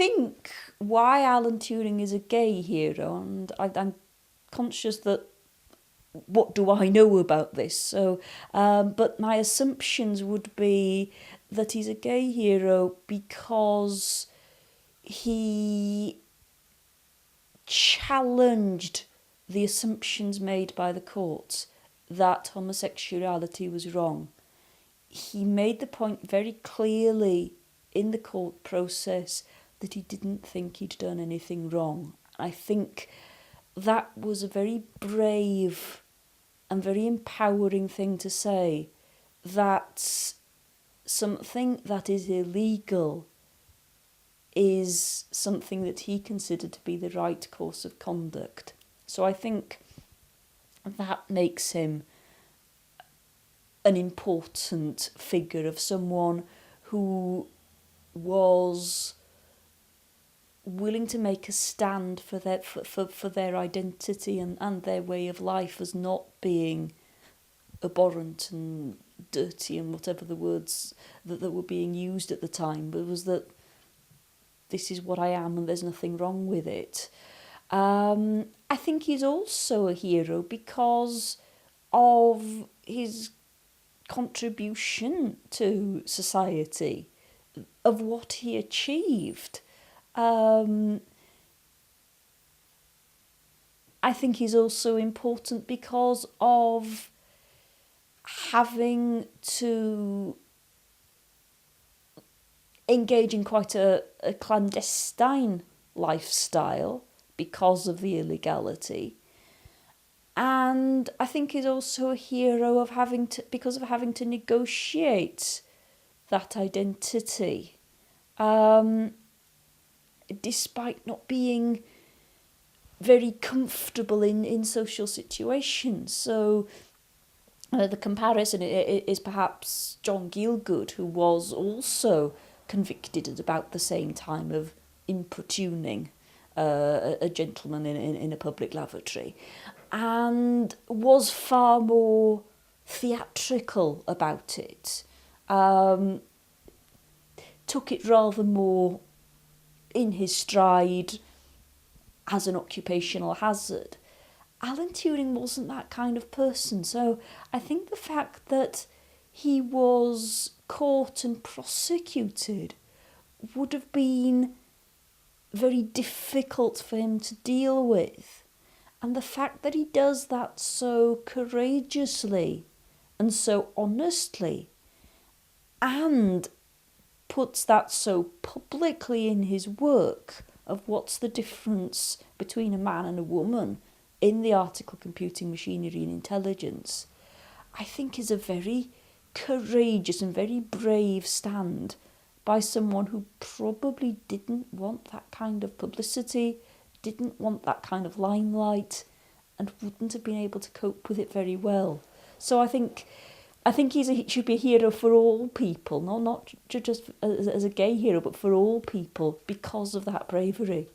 think why Alan Turing is a gay hero, and I'm conscious that what do I know about this? So, but my assumptions would be that he's a gay hero because he challenged the assumptions made by the courts that homosexuality was wrong. He made the point very clearly in the court process that he didn't think he'd done anything wrong. I think that was a very brave and very empowering thing to say, that something that is illegal is something that he considered to be the right course of conduct. So I think that makes him an important figure of someone who was willing to make a stand for their identity and their way of life as not being abhorrent and dirty and whatever the words that were being used at the time, but was that this is what I am and there's nothing wrong with it. I think he's also a hero because of his contribution to society, of what he achieved. I think he's also important because of having to engage in quite a clandestine lifestyle because of the illegality. And I think he's also a hero of having to negotiate that identity, despite not being very comfortable in social situations. So the comparison is perhaps John Gielgud, who was also convicted at about the same time of importuning a gentleman in a public lavatory, and was far more theatrical about it, took it rather more in his stride as an occupational hazard. Alan Turing wasn't that kind of person, so I think the fact that he was caught and prosecuted would have been very difficult for him to deal with. And the fact that he does that so courageously and so honestly, and puts that so publicly in his work of what's the difference between a man and a woman in the article Computing Machinery and Intelligence, I think is a very courageous and very brave stand by someone who probably didn't want that kind of publicity, didn't want that kind of limelight, and wouldn't have been able to cope with it very well. So I think he should be a hero for all people, not just as a gay hero, but for all people because of that bravery.